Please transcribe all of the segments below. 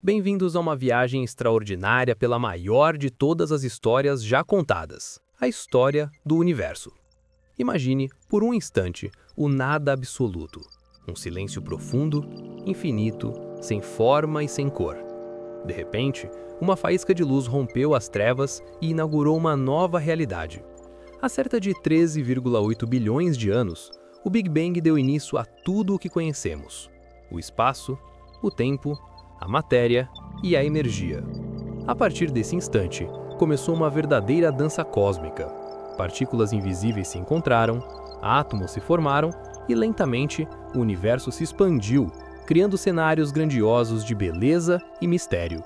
Bem-vindos a uma viagem extraordinária pela maior de todas as histórias já contadas, a história do universo. Imagine, por um instante, o nada absoluto. Um silêncio profundo, infinito, sem forma e sem cor. De repente, uma faísca de luz rompeu as trevas e inaugurou uma nova realidade. Há cerca de 13,8 bilhões de anos, o Big Bang deu início a tudo o que conhecemos: o espaço, o tempo, a matéria e a energia. A partir desse instante, começou uma verdadeira dança cósmica. Partículas invisíveis se encontraram, átomos se formaram e, lentamente, o universo se expandiu, criando cenários grandiosos de beleza e mistério.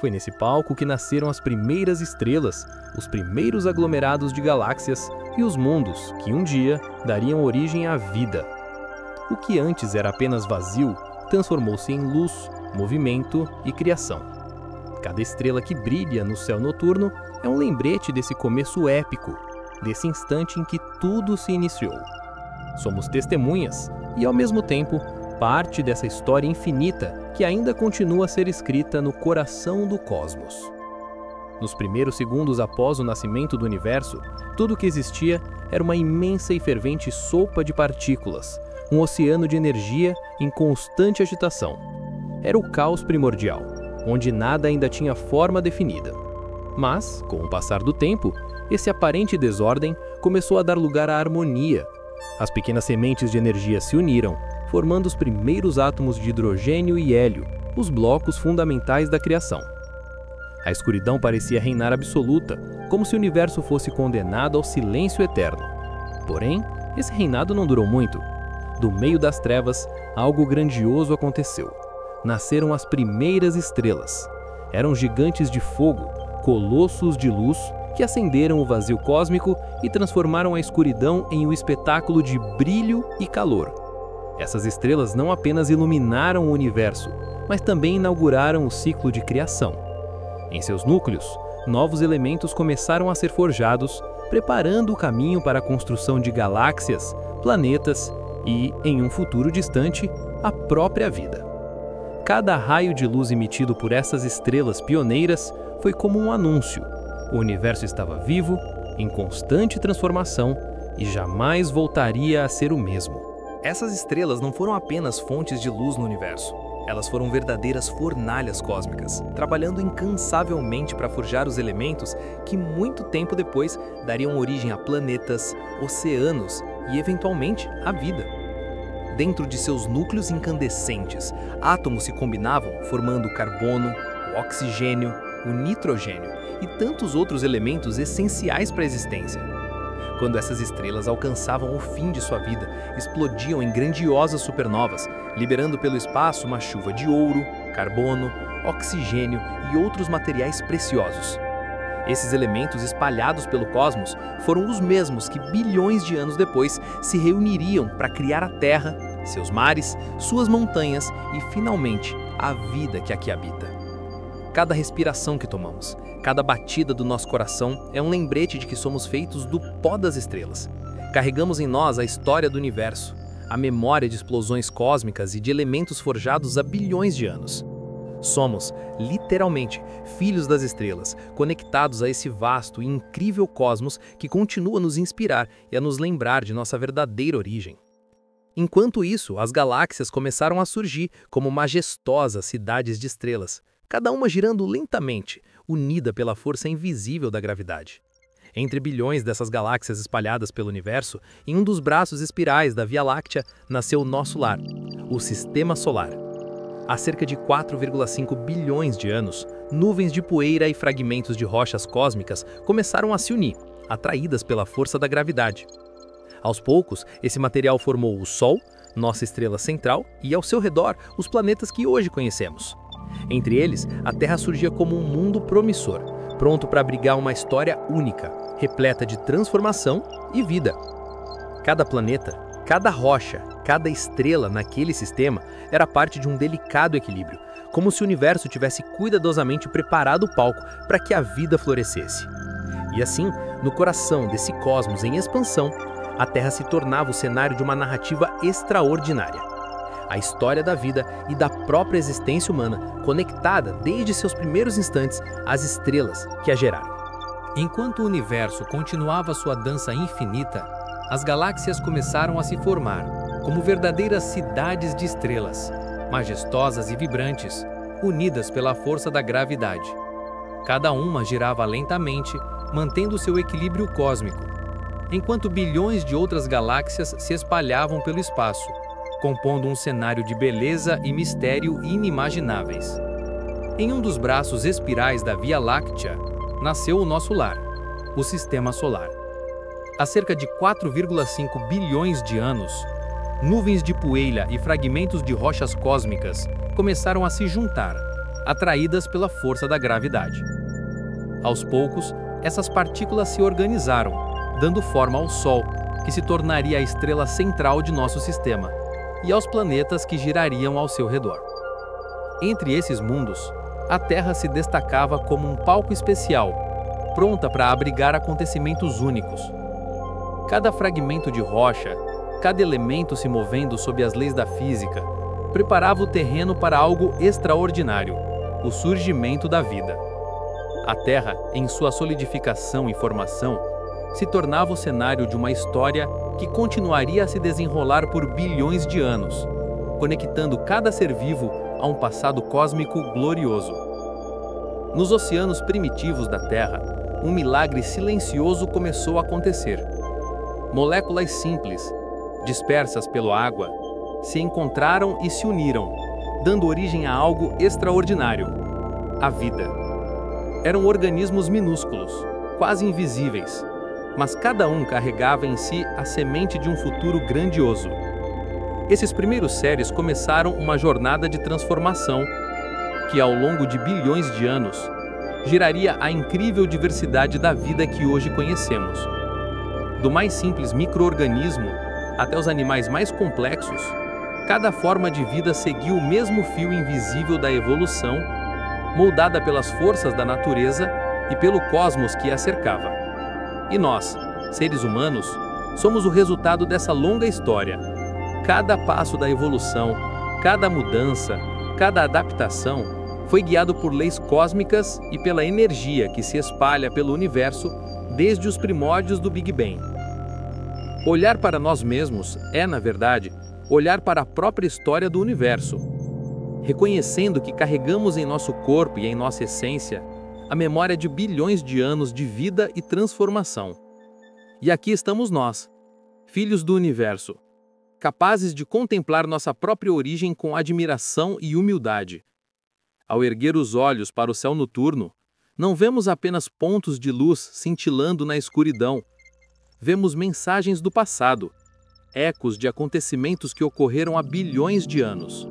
Foi nesse palco que nasceram as primeiras estrelas, os primeiros aglomerados de galáxias e os mundos que um dia dariam origem à vida. O que antes era apenas vazio transformou-se em luz, movimento e criação. Cada estrela que brilha no céu noturno é um lembrete desse começo épico, desse instante em que tudo se iniciou. Somos testemunhas e, ao mesmo tempo, parte dessa história infinita que ainda continua a ser escrita no coração do cosmos. Nos primeiros segundos após o nascimento do universo, tudo o que existia era uma imensa e fervente sopa de partículas, um oceano de energia em constante agitação. Era o caos primordial, onde nada ainda tinha forma definida. Mas, com o passar do tempo, esse aparente desordem começou a dar lugar à harmonia. As pequenas sementes de energia se uniram, formando os primeiros átomos de hidrogênio e hélio, os blocos fundamentais da criação. A escuridão parecia reinar absoluta, como se o universo fosse condenado ao silêncio eterno. Porém, esse reinado não durou muito. Do meio das trevas, algo grandioso aconteceu. Nasceram as primeiras estrelas. Eram gigantes de fogo, colossos de luz, que acenderam o vazio cósmico e transformaram a escuridão em um espetáculo de brilho e calor. Essas estrelas não apenas iluminaram o universo, mas também inauguraram o ciclo de criação. Em seus núcleos, novos elementos começaram a ser forjados, preparando o caminho para a construção de galáxias, planetas e, em um futuro distante, a própria vida. Cada raio de luz emitido por essas estrelas pioneiras foi como um anúncio. O universo estava vivo, em constante transformação e jamais voltaria a ser o mesmo. Essas estrelas não foram apenas fontes de luz no universo. Elas foram verdadeiras fornalhas cósmicas, trabalhando incansavelmente para forjar os elementos que muito tempo depois dariam origem a planetas, oceanos e, eventualmente, a vida. Dentro de seus núcleos incandescentes, átomos se combinavam, formando o carbono, o oxigênio, o nitrogênio e tantos outros elementos essenciais para a existência. Quando essas estrelas alcançavam o fim de sua vida, explodiam em grandiosas supernovas, liberando pelo espaço uma chuva de ouro, carbono, oxigênio e outros materiais preciosos. Esses elementos espalhados pelo cosmos foram os mesmos que bilhões de anos depois se reuniriam para criar a Terra, seus mares, suas montanhas e, finalmente, a vida que aqui habita. Cada respiração que tomamos, cada batida do nosso coração é um lembrete de que somos feitos do pó das estrelas. Carregamos em nós a história do universo, a memória de explosões cósmicas e de elementos forjados há bilhões de anos. Somos, literalmente, filhos das estrelas, conectados a esse vasto e incrível cosmos que continua a nos inspirar e a nos lembrar de nossa verdadeira origem. Enquanto isso, as galáxias começaram a surgir como majestosas cidades de estrelas, cada uma girando lentamente, unida pela força invisível da gravidade. Entre bilhões dessas galáxias espalhadas pelo universo, em um dos braços espirais da Via Láctea, nasceu o nosso lar, o Sistema Solar. Há cerca de 4,5 bilhões de anos, nuvens de poeira e fragmentos de rochas cósmicas começaram a se unir, atraídas pela força da gravidade. Aos poucos, esse material formou o Sol, nossa estrela central, e ao seu redor, os planetas que hoje conhecemos. Entre eles, a Terra surgia como um mundo promissor, pronto para abrigar uma história única, repleta de transformação e vida. Cada planeta, cada rocha, cada estrela naquele sistema era parte de um delicado equilíbrio, como se o universo tivesse cuidadosamente preparado o palco para que a vida florescesse. E assim, no coração desse cosmos em expansão, a Terra se tornava o cenário de uma narrativa extraordinária. a história da vida e da própria existência humana, conectada desde seus primeiros instantes às estrelas que a geraram. Enquanto o universo continuava sua dança infinita, as galáxias começaram a se formar, como verdadeiras cidades de estrelas, majestosas e vibrantes, unidas pela força da gravidade. Cada uma girava lentamente, mantendo seu equilíbrio cósmico, enquanto bilhões de outras galáxias se espalhavam pelo espaço, compondo um cenário de beleza e mistério inimagináveis. Em um dos braços espirais da Via Láctea, nasceu o nosso lar, o Sistema Solar. Há cerca de 4,5 bilhões de anos, nuvens de poeira e fragmentos de rochas cósmicas começaram a se juntar, atraídas pela força da gravidade. Aos poucos, essas partículas se organizaram, dando forma ao Sol, que se tornaria a estrela central de nosso sistema, e aos planetas que girariam ao seu redor. Entre esses mundos, a Terra se destacava como um palco especial, pronta para abrigar acontecimentos únicos. Cada fragmento de rocha, cada elemento se movendo sob as leis da física, preparava o terreno para algo extraordinário, o surgimento da vida. A Terra, em sua solidificação e formação, se tornava o cenário de uma história que continuaria a se desenrolar por bilhões de anos, conectando cada ser vivo a um passado cósmico glorioso. Nos oceanos primitivos da Terra, um milagre silencioso começou a acontecer. Moléculas simples, dispersas pela água, se encontraram e se uniram, dando origem a algo extraordinário: a vida. Eram organismos minúsculos, quase invisíveis, mas cada um carregava em si a semente de um futuro grandioso. Esses primeiros seres começaram uma jornada de transformação que, ao longo de bilhões de anos, geraria a incrível diversidade da vida que hoje conhecemos. Do mais simples micro-organismo até os animais mais complexos, cada forma de vida seguiu o mesmo fio invisível da evolução, moldada pelas forças da natureza e pelo cosmos que a cercava. E nós, seres humanos, somos o resultado dessa longa história. Cada passo da evolução, cada mudança, cada adaptação foi guiado por leis cósmicas e pela energia que se espalha pelo universo desde os primórdios do Big Bang. Olhar para nós mesmos é, na verdade, olhar para a própria história do universo, reconhecendo que carregamos em nosso corpo e em nossa essência a memória de bilhões de anos de vida e transformação. E aqui estamos nós, filhos do universo, capazes de contemplar nossa própria origem com admiração e humildade. Ao erguer os olhos para o céu noturno, não vemos apenas pontos de luz cintilando na escuridão. Vemos mensagens do passado, ecos de acontecimentos que ocorreram há bilhões de anos.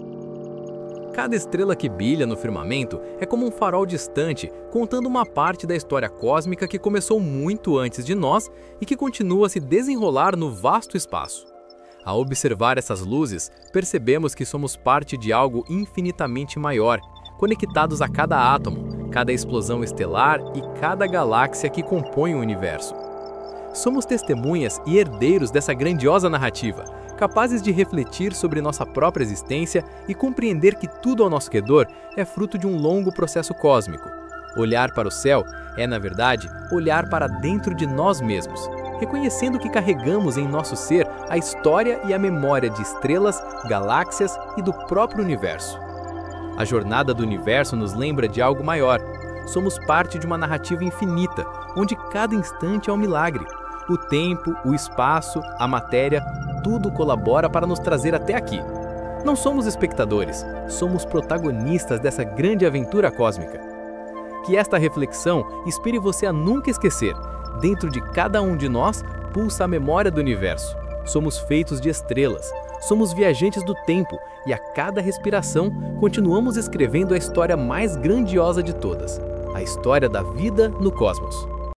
Cada estrela que brilha no firmamento é como um farol distante, contando uma parte da história cósmica que começou muito antes de nós e que continua a se desenrolar no vasto espaço. Ao observar essas luzes, percebemos que somos parte de algo infinitamente maior, conectados a cada átomo, cada explosão estelar e cada galáxia que compõe o universo. Somos testemunhas e herdeiros dessa grandiosa narrativa, capazes de refletir sobre nossa própria existência e compreender que tudo ao nosso redor é fruto de um longo processo cósmico. Olhar para o céu é, na verdade, olhar para dentro de nós mesmos, reconhecendo que carregamos em nosso ser a história e a memória de estrelas, galáxias e do próprio universo. A jornada do universo nos lembra de algo maior. Somos parte de uma narrativa infinita, onde cada instante é um milagre. O tempo, o espaço, a matéria, tudo colabora para nos trazer até aqui. Não somos espectadores, somos protagonistas dessa grande aventura cósmica. Que esta reflexão inspire você a nunca esquecer: dentro de cada um de nós pulsa a memória do universo. Somos feitos de estrelas, somos viajantes do tempo e a cada respiração continuamos escrevendo a história mais grandiosa de todas, a história da vida no cosmos.